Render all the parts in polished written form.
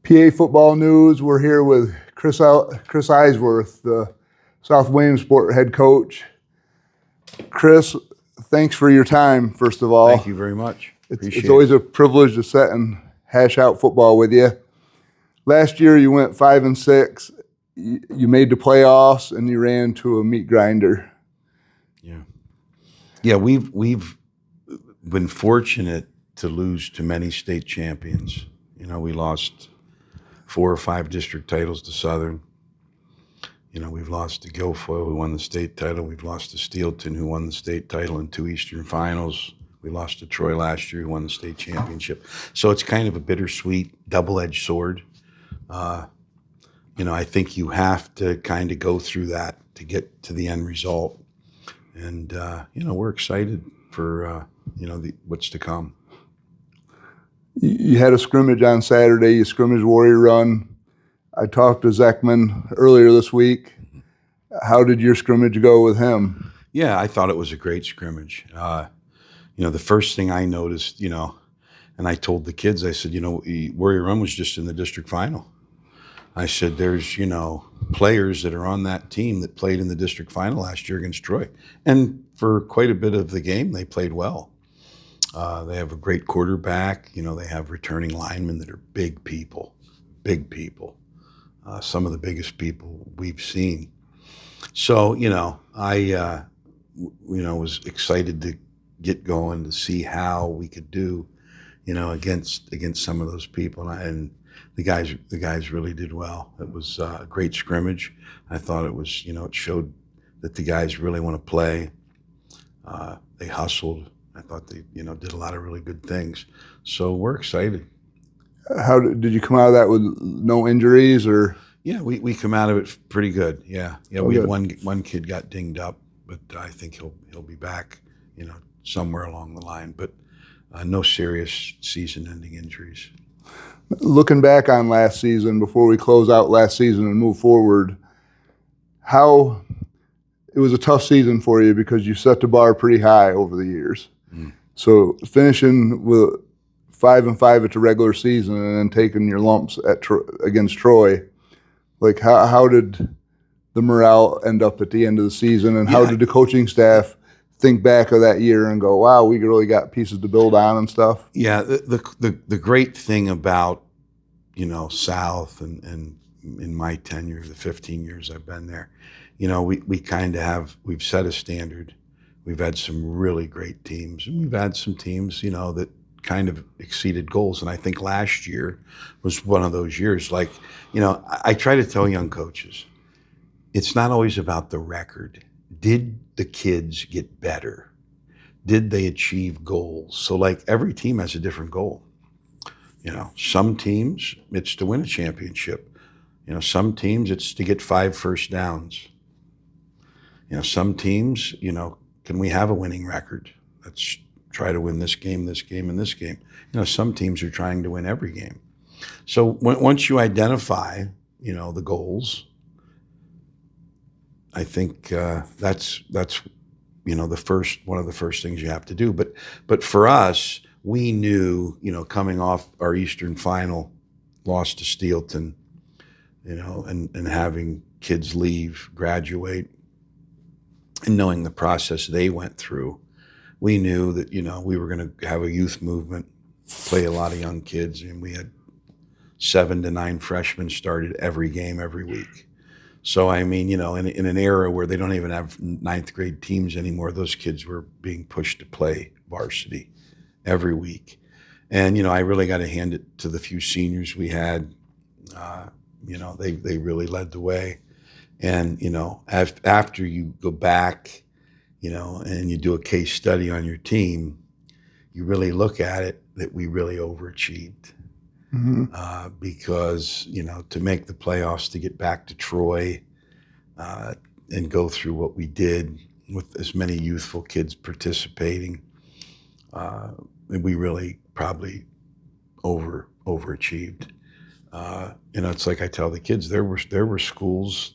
PA football news. We're here with Chris Eisworth, the South Williamsport head coach. Chris, thanks for your time, first of all. Thank you very much. It's always a privilege to sit and hash out football with you. Last year you went 5-6. You made the playoffs and you ran to a meat grinder. Yeah, we've been fortunate to lose to many state champions. We lost 4 or 5 district titles to Southern. We've lost to Guilfoyle, who won the state title. We've lost to Steelton, who won the state title in 2 Eastern finals. We lost to Troy last year, who won the state championship. So it's kind of a bittersweet, double-edged sword. I think you have to kind of go through that to get to the end result. And, we're excited for, what's to come. You had a scrimmage on Saturday. You scrimmaged Warrior Run. I talked to Zeckman earlier this week. How did your scrimmage go with him? Yeah, I thought it was a great scrimmage. The first thing I noticed, and I told the kids, I said, Warrior Run was just in the district final. I said, there's, players that are on that team that played in the district final last year against Troy. And for quite a bit of the game, they played well. They have a great quarterback. They have returning linemen that are big people. Some of the biggest people we've seen. So, I was excited to get going to see how we could do, against some of those people. And the guys really did well. It was a great scrimmage. I thought it was, it showed that the guys really want to play. They hustled. I thought they, did a lot of really good things. So we're excited. How did you come out of that with no injuries or? Yeah, we come out of it pretty good. Yeah. We had one kid got dinged up, but I think he'll be back, somewhere along the line. But no serious season-ending injuries. Looking back on last season, before we close out last season and move forward, how it was a tough season for you because you set the bar pretty high over the years. So finishing with 5-5 at the regular season and then taking your lumps against Troy, like how did the morale end up at the end of the season, and how did the coaching staff think back of that year and go, wow, we really got pieces to build on and stuff? Yeah, the great thing about, South and in my tenure, the 15 years I've been there, we kind of we've set a standard. We've had some really great teams, and we've had some teams, that kind of exceeded goals. And I think last year was one of those years. Like, I try to tell young coaches, it's not always about the record. Did the kids get better? Did they achieve goals? So like every team has a different goal. Some teams it's to win a championship. Some teams it's to get 5 first downs. Some teams, can we have a winning record? Let's try to win this game, and this game. Some teams are trying to win every game. So once you identify, the goals, I think that's one of the first things you have to do. But for us, we knew, coming off our Eastern final, loss to Steelton, and having kids leave, graduate, and knowing the process they went through, we knew that, we were going to have a youth movement, play a lot of young kids, and we had 7 to 9 freshmen started every game every week. So, in an era where they don't even have 9th grade teams anymore, those kids were being pushed to play varsity every week. And, I really got to hand it to the few seniors we had. They really led the way. And, after you go back, and you do a case study on your team, you really look at it that we really overachieved. Because, to make the playoffs, to get back to Troy and go through what we did with as many youthful kids participating, we really probably overachieved. It's like I tell the kids, there were schools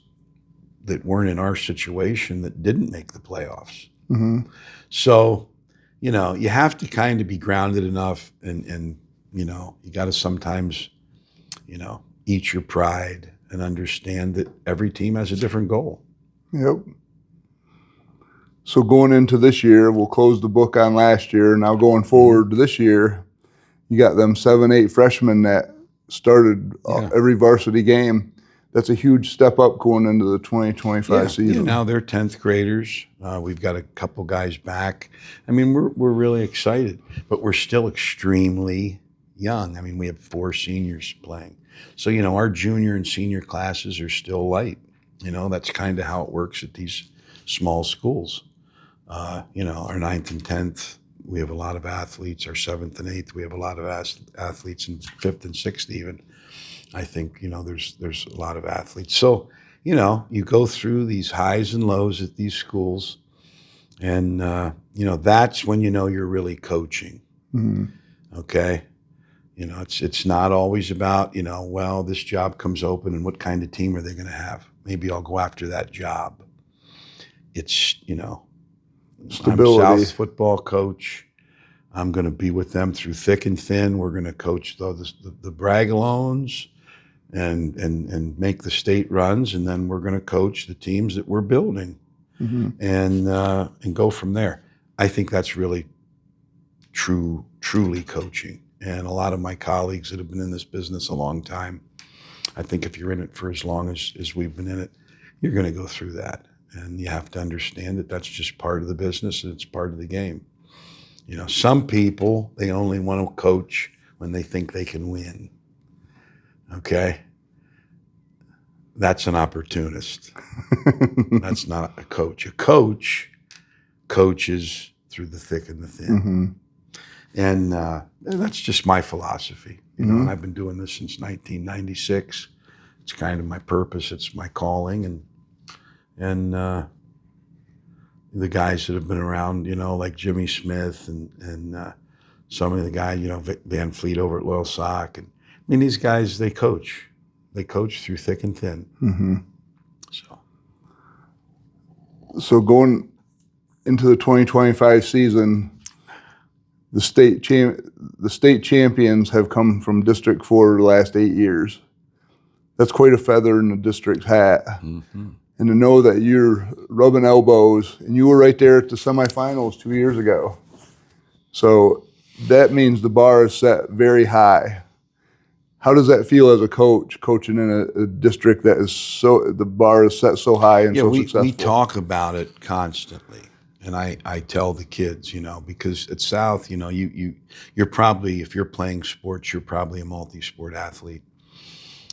that weren't in our situation that didn't make the playoffs. So, you have to kind of be grounded enough and you got to sometimes, eat your pride and understand that every team has a different goal. Yep. So going into this year, we'll close the book on last year. Now going forward to this year, you got them 7, 8 freshmen that started every varsity game. That's a huge step up going into the 2025 season. Yeah, now they're 10th graders. We've got a couple guys back. I mean, we're really excited, but we're still extremely young. I mean, we have 4 seniors playing. So, our junior and senior classes are still light. That's kind of how it works at these small schools. Our 9th and 10th, we have a lot of athletes. Our 7th and 8th, we have a lot of athletes, and 5th and 6th even. I think, there's a lot of athletes. So, you go through these highs and lows at these schools, and, that's when you're really coaching. Mm-hmm. Okay? It's not always about, well, this job comes open and what kind of team are they going to have? Maybe I'll go after that job. It's, stability. I'm South football coach. I'm going to be with them through thick and thin. We're going to coach the Bragalones and make the state runs, and then we're going to coach the teams that we're building, and go from there. I think that's really truly coaching. And a lot of my colleagues that have been in this business a long time, I think if you're in it for as long as we've been in it, you're going to go through that. And you have to understand that that's just part of the business and it's part of the game. Some people, they only want to coach when they think they can win. Okay? That's an opportunist. That's not a coach. A coach coaches through the thick and the thin. And that's just my philosophy. And I've been doing this since 1996. It's kind of my purpose. It's my calling. And the guys that have been around, like Jimmy Smith and some of the guys, Van Fleet over at Loyal Sock. And I mean, these guys, they coach. They coach through thick and thin. So going into the 2025 season, the state champions have come from District 4 the last 8 years. That's quite a feather in the district's hat. And to know that you're rubbing elbows, and you were right there at the semifinals 2 years ago. So that means the bar is set very high. How does that feel as a coach, coaching in a district that is the bar is set so high and so successful? We talk about it constantly. And I tell the kids, because at South, you're probably, if you're playing sports, you're probably a multi-sport athlete.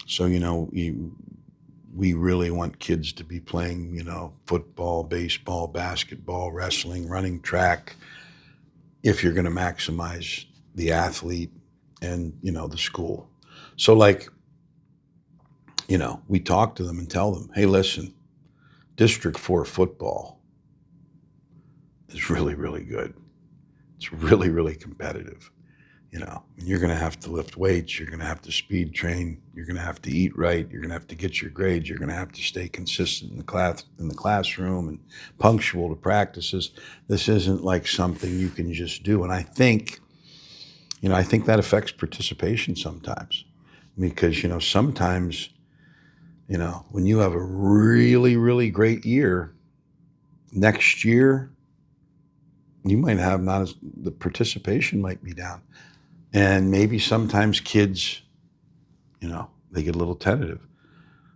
So, we really want kids to be playing, football, baseball, basketball, wrestling, running track, if you're going to maximize the athlete and, the school. So we talk to them and tell them, hey, listen, District 4 football is really, really good. It's really, really competitive. You're going to have to lift weights. You're going to have to speed train. You're going to have to eat right. You're going to have to get your grades. You're going to have to stay consistent in the classroom and punctual to practices. This isn't like something you can just do. And I think that affects participation sometimes, because, sometimes, when you have a really, really great year, next year, you might have the participation might be down. And maybe sometimes kids, they get a little tentative.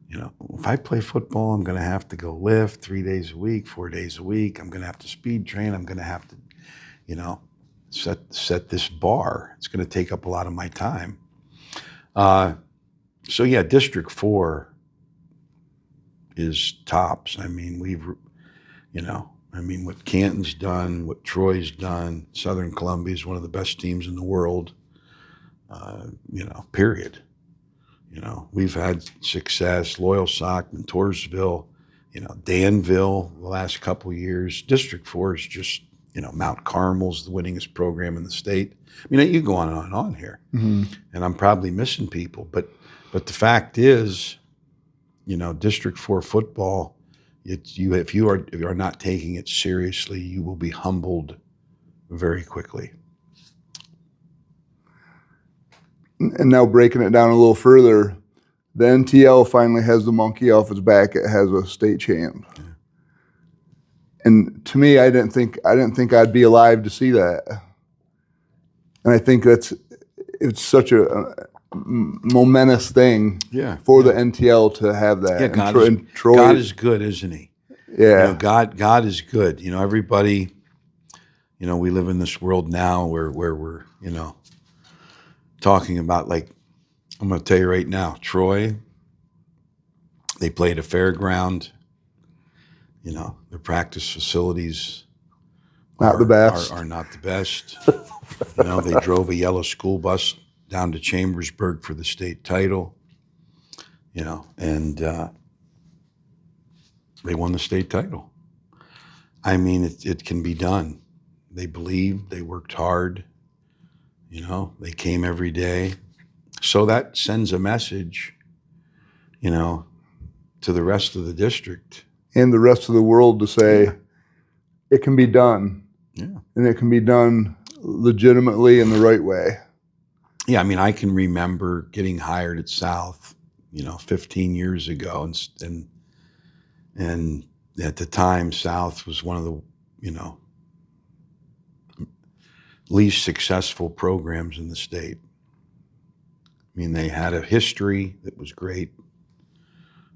If I play football, I'm going to have to go lift 3 days a week, 4 days a week. I'm going to have to speed train. I'm going to have to, set this bar. It's going to take up a lot of my time. So yeah, District 4 is tops. I mean, what Canton's done, what Troy's done, Southern Columbia is one of the best teams in the world, period. We've had success, Loyal Sock, Montoursville, Danville the last couple of years. District 4 is just, Mount Carmel's the winningest program in the state. I mean, you go on and on here, and I'm probably missing people, but the fact is, District 4 football, if you are not taking it seriously, you will be humbled very quickly. And now breaking it down a little further, the NTL finally has the monkey off its back. It has a state champ. Yeah. And to me, I didn't think I'd be alive to see that. And I think it's such a momentous thing for the NTL to have that. Yeah, And Troy, God is good, isn't he? Yeah. God is good. Everybody, we live in this world now where we're, talking about, like, I'm going to tell you right now, Troy, they play at a fairground. Their practice facilities not the best. Are not the best. They drove a yellow school bus down to Chambersburg for the state title, and they won the state title. I mean, it can be done. They believed, they worked hard, they came every day. So that sends a message, to the rest of the district. And the rest of the world to say, it can be done. Yeah. And it can be done legitimately in the right way. Yeah, I mean, I can remember getting hired at South, 15 years ago. And at the time, South was one of the, least successful programs in the state. I mean, they had a history that was great,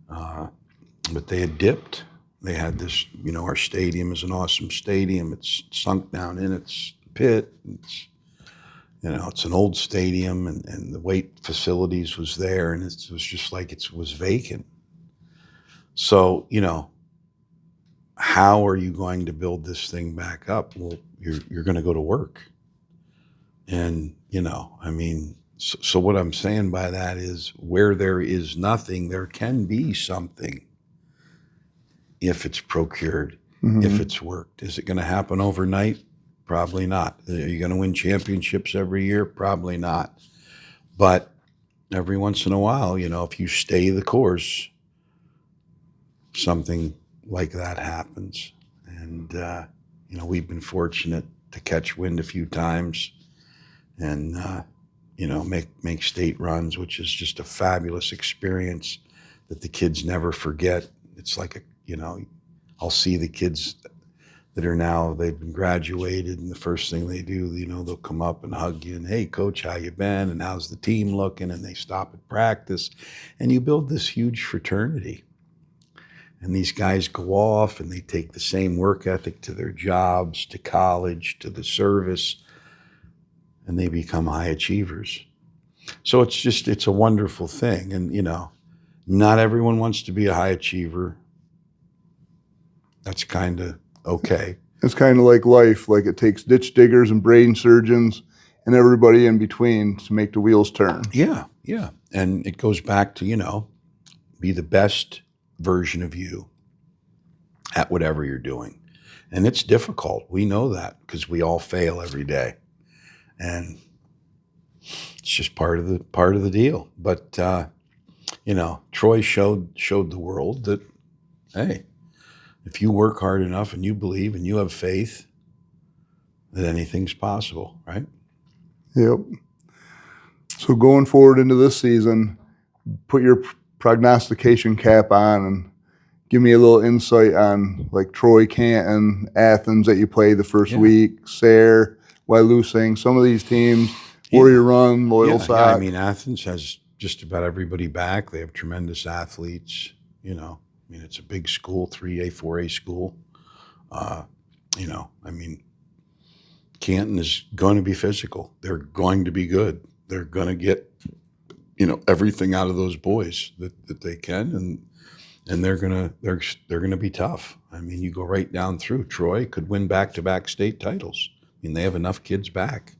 but they had dipped. They had this, our stadium is an awesome stadium. It's sunk down in its pit. It's an old stadium, and the weight facilities was there, and it was just like it was vacant. So, how are you going to build this thing back up? Well, you're going to go to work. And, I mean, so what I'm saying by that is, where there is nothing, there can be something if it's procured, if it's worked. Is it going to happen overnight? Probably not. Are you going to win championships every year? Probably not. But every once in a while, if you stay the course, something like that happens. And, we've been fortunate to catch wind a few times and, make state runs, which is just a fabulous experience that the kids never forget. It's like, I'll see the kids that are now, they've been graduated, and the first thing they do, they'll come up and hug you and, hey, coach, how you been? And how's the team looking? And they stop at practice, and you build this huge fraternity. And these guys go off and they take the same work ethic to their jobs, to college, to the service, and they become high achievers. So it's a wonderful thing. And, not everyone wants to be a high achiever. That's kind of okay. It's kind of like life. Like, it takes ditch diggers and brain surgeons and everybody in between to make the wheels turn. Yeah, yeah. And it goes back to, be the best version of you at whatever you're doing. And it's difficult. We know that because we all fail every day. And it's just part of the deal. But Troy showed the world that, hey, if you work hard enough and you believe and you have faith, that anything's possible, right? Yep. So going forward into this season, put your prognostication cap on and give me a little insight on, like, Troy, Canton, Athens that you play the first week, Sayre, Wyalusing, some of these teams, Warrior Run, Loyal Sock. Yeah, I mean, Athens has just about everybody back. They have tremendous athletes, I mean, it's a big school, 3A, 4A school. I mean, Canton is going to be physical. They're going to be good. They're going to get, everything out of those boys that they can, and they're gonna be tough. I mean, you go right down through. Troy could win back-to-back state titles. I mean, they have enough kids back.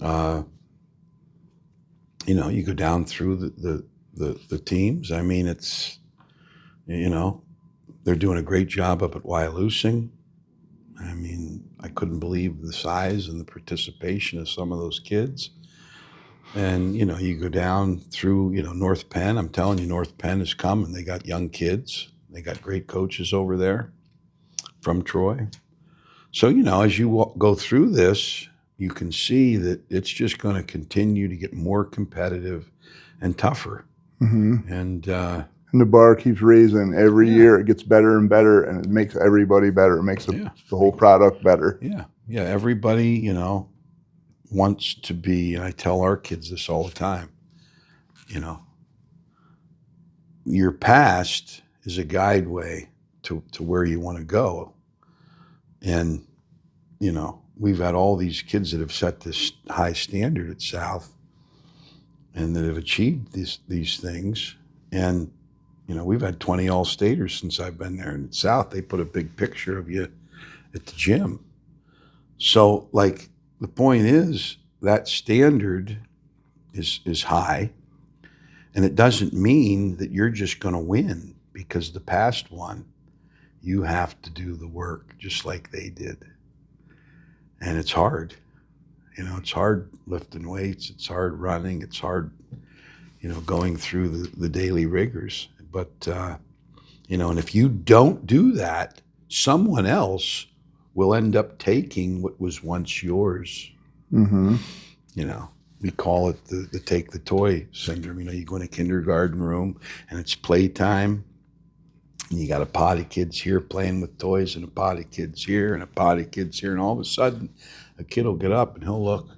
You go down through the teams. I mean, it's, they're doing a great job up at Wyalusing. I mean, I couldn't believe the size and the participation of some of those kids. And, you go down through, North Penn. I'm telling you, North Penn has come, and they got young kids. They got great coaches over there from Troy. So, as you go through this, you can see that it's just going to continue to get more competitive and tougher. And the bar keeps raising every Yeah. year. It gets better and better, and it makes everybody better. It makes the whole product better. yeah, everybody, wants to be, and I tell our kids this all the time, your past is a guideway to where you want to go. And, we've had all these kids that have set this high standard at South and that have achieved these things. And, we've had 20 All-Staters since I've been there. And at South, they put a big picture of you at the gym. So, like, the point is that standard is high. And it doesn't mean that you're just going to win because the past won. You have to do the work just like they did. And it's hard. It's hard lifting weights. It's hard running. It's hard, going through the daily rigors. But, and if you don't do that, someone else will end up taking what was once yours. We call it the take the toy syndrome. You go in a kindergarten room and it's playtime. And you got a pot of kids here playing with toys and a pot of kids here and a pot of kids here. And all of a sudden, a kid will get up and he'll look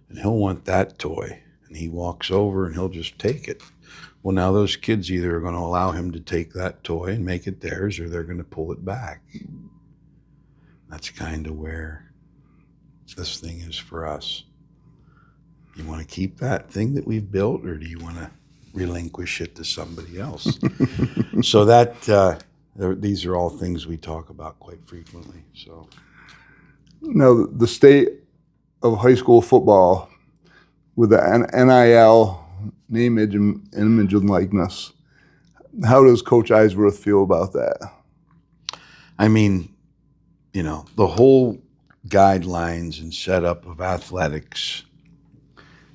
and he'll want that toy. And he walks over and he'll just take it. Well, now those kids either are going to allow him to take that toy and make it theirs, or they're going to pull it back. That's kind of where this thing is for us. You want to keep that thing that we've built, or do you want to relinquish it to somebody else? So these are all things we talk about quite frequently. So now, the state of high school football with the NIL, name, image, and likeness, how does Coach Eisworth feel about that? I mean, the whole guidelines and setup of athletics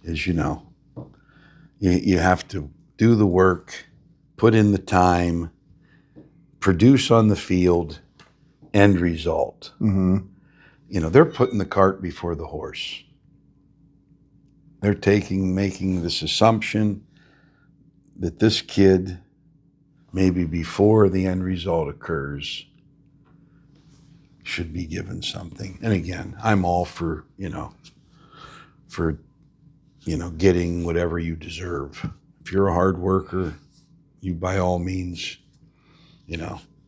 is, you have to do the work, put in the time, produce on the field, end result. They're putting the cart before the horse. They're making this assumption that this kid, maybe before the end result occurs, should be given something. And again, I'm all for getting whatever you deserve. If you're a hard worker, you by all means,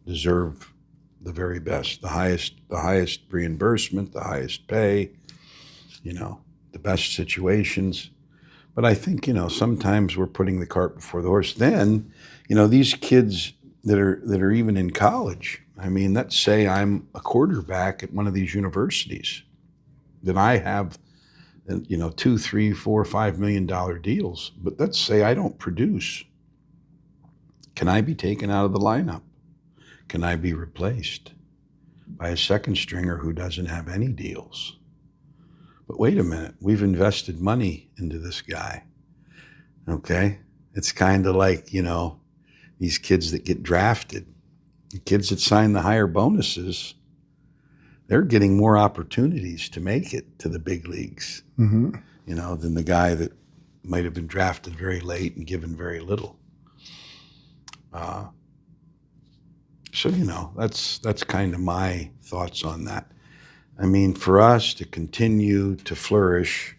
deserve the very best, the highest reimbursement, the highest pay, the best situations. But I think, sometimes we're putting the cart before the horse. Then, these kids that are even in college, I mean, let's say I'm a quarterback at one of these universities, that I have, $2, $3, $4, $5 million deals. But let's say I don't produce. Can I be taken out of the lineup? Can I be replaced by a second stringer who doesn't have any deals? But wait a minute, we've invested money into this guy. Okay? It's kind of like, these kids that get drafted, the kids that sign the higher bonuses, they're getting more opportunities to make it to the big leagues, than the guy that might have been drafted very late and given very little. So, that's kind of my thoughts on that. I mean, for us to continue to flourish,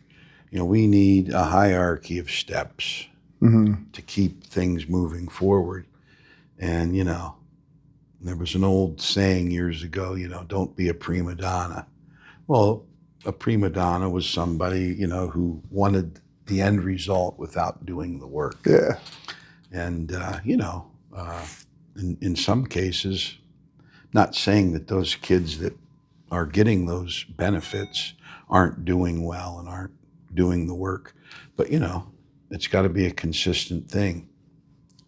we need a hierarchy of steps to keep things moving forward. And, there was an old saying years ago, don't be a prima donna. Well, a prima donna was somebody, who wanted the end result without doing the work. Yeah. And, in some cases, not saying that those kids that are getting those benefits aren't doing well and aren't doing the work, but, it's got to be a consistent thing,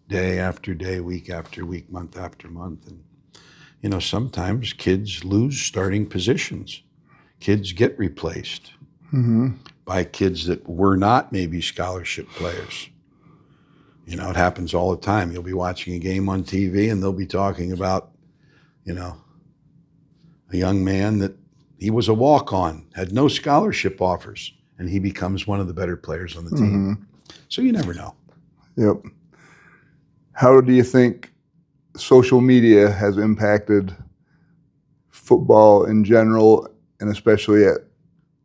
day after day, week after week, month after month. And, sometimes kids lose starting positions. Kids get replaced by kids that were not maybe scholarship players. It happens all the time. You'll be watching a game on TV and they'll be talking about, a young man that He was a walk-on, had no scholarship offers, and he becomes one of the better players on the team. So you never know. Yep. How do you think social media has impacted football in general, and especially at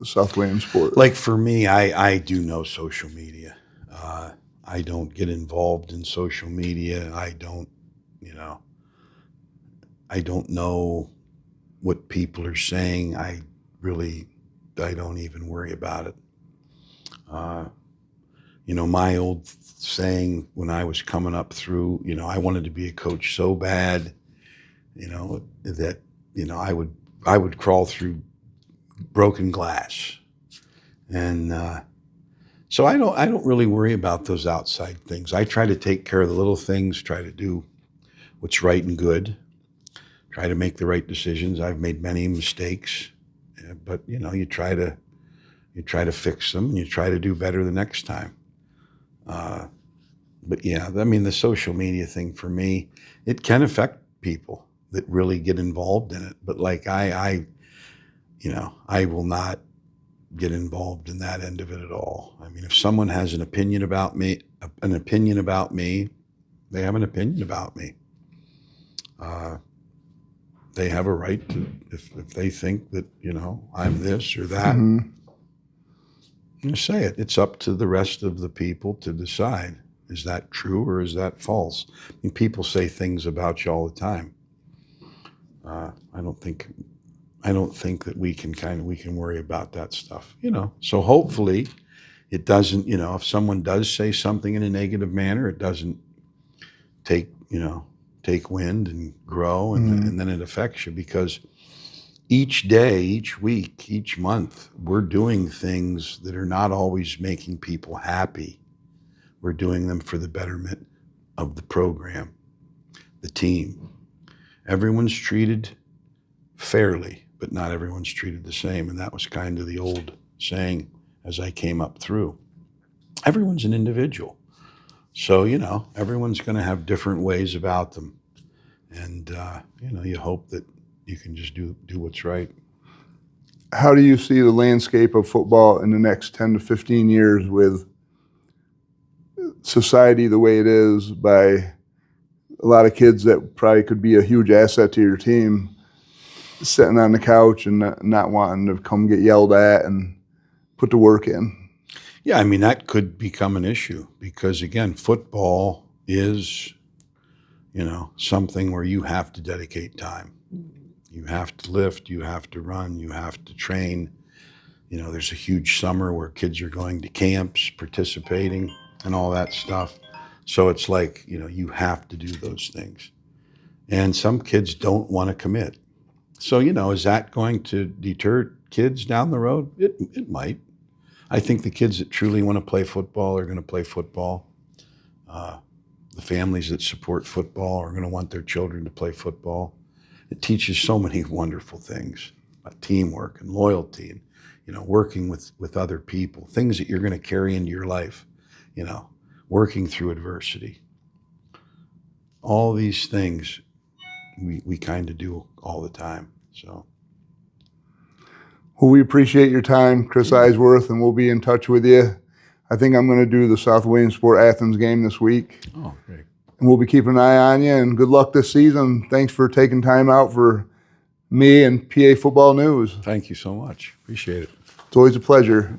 South Williamsport? Like for me, I do know social media. I don't get involved in social media. I don't know what people are saying. I don't even worry about it. My old saying when I was coming up through, I wanted to be a coach so bad, that, I would crawl through broken glass. And so I don't really worry about those outside things. I try to take care of the little things, try to do what's right and good, try to make the right decisions. I've made many mistakes, but you try to fix them and you try to do better the next time. But yeah, I mean, the social media thing for me, it can affect people that really get involved in it. But like I will not get involved in that end of it at all. I mean, if someone has an opinion about me, they have an opinion about me. They have a right to, if they think that, I'm this or that, say it. It's up to the rest of the people to decide, is that true or is that false? I mean, people say things about you all the time. I don't think that we can worry about that stuff, So hopefully it doesn't, if someone does say something in a negative manner, it doesn't take wind and grow and then it affects you, because each day, each week, each month, we're doing things that are not always making people happy. We're doing them for the betterment of the program, the team. Everyone's treated fairly, but not everyone's treated the same. And that was kind of the old saying as I came up through. Everyone's an individual. So, everyone's going to have different ways about them. And, you hope that you can just do what's right. How do you see the landscape of football in the next 10 to 15 years with society the way it is, by a lot of kids that probably could be a huge asset to your team sitting on the couch and not wanting to come get yelled at and put the work in? Yeah, I mean, that could become an issue because, again, football is, something where you have to dedicate time. You have to lift, you have to run, you have to train. There's a huge summer where kids are going to camps, participating, and all that stuff. So it's like, you have to do those things. And some kids don't want to commit. So, is that going to deter kids down the road? It might. I think the kids that truly want to play football are going to play football. The families that support football are going to want their children to play football. It teaches so many wonderful things about teamwork and loyalty and, working with other people, things that you're going to carry into your life, working through adversity. All these things we kind of do all the time. So. Well, we appreciate your time, Chris Eisworth, and we'll be in touch with you. I think I'm going to do the South Williamsport Athens game this week. Oh, great. And we'll be keeping an eye on you, and good luck this season. Thanks for taking time out for me and PA Football News. Thank you so much. Appreciate it. It's always a pleasure.